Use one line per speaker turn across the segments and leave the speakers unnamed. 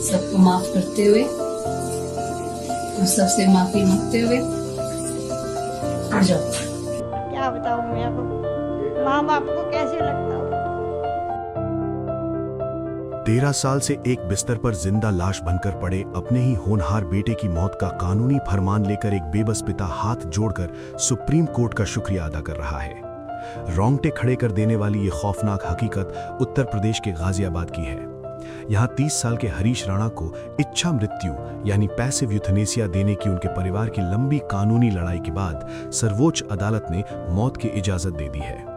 सबको माफ करते हुए और सबसे माफी मांगते हुए उठ जाओ।
क्या बताऊं मैं अब माँ बाप को कैसे लगता हो।
13 साल से एक बिस्तर पर जिंदा लाश बनकर पड़े अपने ही होनहार बेटे की मौत का कानूनी फरमान लेकर एक बेबस पिता हाथ जोड़कर सुप्रीम कोर्ट का शुक्रिया अदा कर रहा है। रोंगटे खड़े कर देने वाली ये खौफनाक हकीकत उत्तर प्रदेश के गाजियाबाद की है। यहाँ 30 साल के हरीश राणा को इच्छा मृत्यु यानी पैसिव यूथनेसिया देने की उनके परिवार की लंबी कानूनी लड़ाई के बाद सर्वोच्च अदालत ने मौत की इजाजत दे दी है।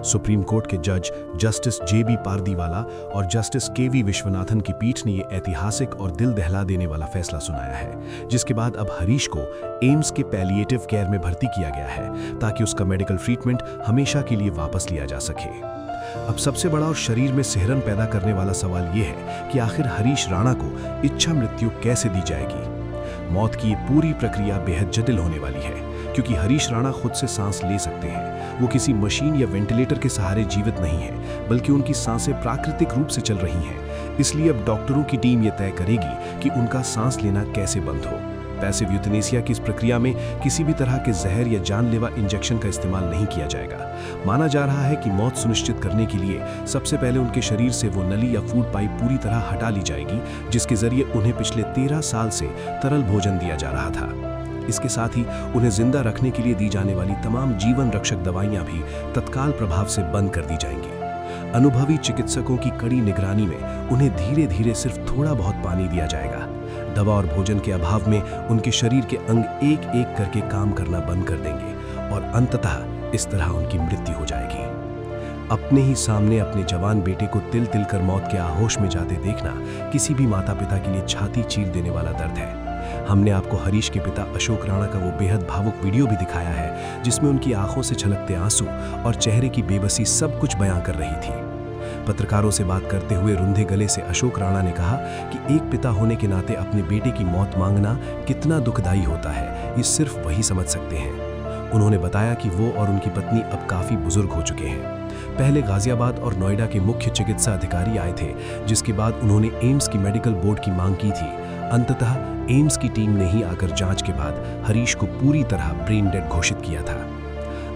सुप्रीम कोर्ट के जज जस्टिस JB पारदीवाला और जस्टिस KV विश्वनाथन की पीठ ने यह ऐतिहासिक और दिल दहला देने वाला फैसला सुनाया है, जिसके बाद अब हरीश को एम्स के पैलिएटिव केयर में भर्ती किया गया है ताकि उसका मेडिकल ट्रीटमेंट हमेशा के लिए वापस लिया जा सके। अब सबसे बड़ा और शरीर में सिहरन पैदा करने वाला सवाल यह है कि आखिर हरीश राणा को इच्छा मृत्यु कैसे दी जाएगी। मौत की ये पूरी प्रक्रिया बेहद जटिल होने वाली है, क्योंकि हरीश राणा खुद से सांस ले सकते हैं। वो किसी मशीन या वेंटिलेटर के सहारे जीवित नहीं है, बल्कि उनकी सांसें प्राकृतिक रूप से चल रही हैं। इसलिए अब डॉक्टरों की टीम ये तय करेगी कि उनका सांस लेना कैसे बंद हो। पैसिव यूथनेसिया की इस प्रक्रिया में किसी भी तरह के जहर या जानलेवा इंजेक्शन का इस्तेमाल नहीं किया जाएगा। माना जा रहा है कि मौत सुनिश्चित करने के लिए सबसे पहले उनके शरीर से वो नली या फूड पाइप पूरी तरह हटा ली जाएगी, जिसके जरिए उन्हें पिछले 13 साल से तरल भोजन दिया जा रहा था। इसके साथ ही उन्हें जिंदा रखने के लिए दी जाने वाली तमाम जीवन रक्षक दवाइयां भी तत्काल प्रभाव से बंद कर दी जाएंगी। अनुभवी चिकित्सकों की कड़ी निगरानी में उन्हें धीरे धीरे सिर्फ थोड़ा बहुत पानी दिया जाएगा। दवा और भोजन के अभाव में उनके शरीर के अंग एक एक करके काम करना बंद कर देंगे और अंततः इस तरह उनकी मृत्यु हो जाएगी। अपने ही सामने अपने जवान बेटे को तिल तिल कर मौत के आहोश में जाते देखना किसी भी माता पिता के लिए छाती चीर देने वाला दर्द है। हमने आपको हरीश के पिता अशोक राणा का वो बेहद भावुक वीडियो भी दिखाया है, जिसमें उनकी आंखों से छलकते आंसू और चेहरे की बेबसी सब कुछ बयां कर रही थी। पत्रकारों से बात करते हुए रुंधे गले से अशोक राणा ने कहा कि एक पिता होने के नाते अपने बेटे की मौत मांगना कितना दुखदाई होता है, ये सिर्फ वही समझ सकते हैं। उन्होंने बताया कि वो और उनकी पत्नी अब काफी बुजुर्ग हो चुके हैं। पहले गाजियाबाद और नोएडा के मुख्य चिकित्सा अधिकारी आए थे, जिसके बाद उन्होंने एम्स की मेडिकल बोर्ड की मांग की थी। अंततः एम्स की टीम ने ही आकर जांच के बाद हरीश को पूरी तरह ब्रेन डेड घोषित किया था।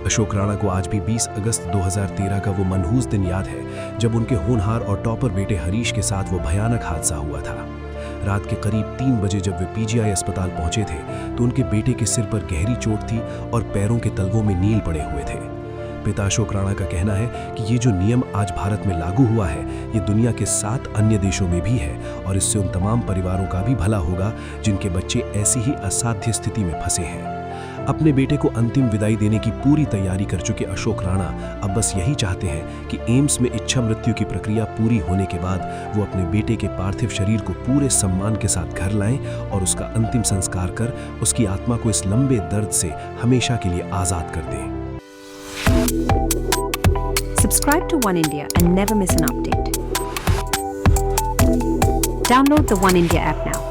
अशोक राणा को आज भी 20 अगस्त 2013 का वो मनहूस दिन याद है, जब उनके होनहार और टॉपर बेटे हरीश के साथ वो भयानक हादसा हुआ था। रात के करीब 3 बजे जब वे PGI अस्पताल पहुंचे थे, तो उनके बेटे के सिर पर गहरी चोट थी और पैरों के तलवों में नील पड़े हुए थे। पिता अशोक राणा का कहना है कि ये जो नियम आज भारत में लागू हुआ है, ये दुनिया के 7 अन्य देशों में भी है और इससे उन तमाम परिवारों का भी भला होगा जिनके बच्चे ऐसी ही असाध्य स्थिति में फंसे हैं। अपने बेटे को अंतिम विदाई देने की पूरी तैयारी कर चुके अशोक राणा अब बस यही चाहते हैं कि एम्स में इच्छा मृत्यु की प्रक्रिया पूरी होने के बाद वो अपने बेटे के पार्थिव शरीर को पूरे सम्मान के साथ घर लाएं और उसका अंतिम संस्कार कर उसकी आत्मा को इस लंबे दर्द से हमेशा के लिए आजाद कर दें।
Subscribe to One India and never miss an update. Download the One India app now.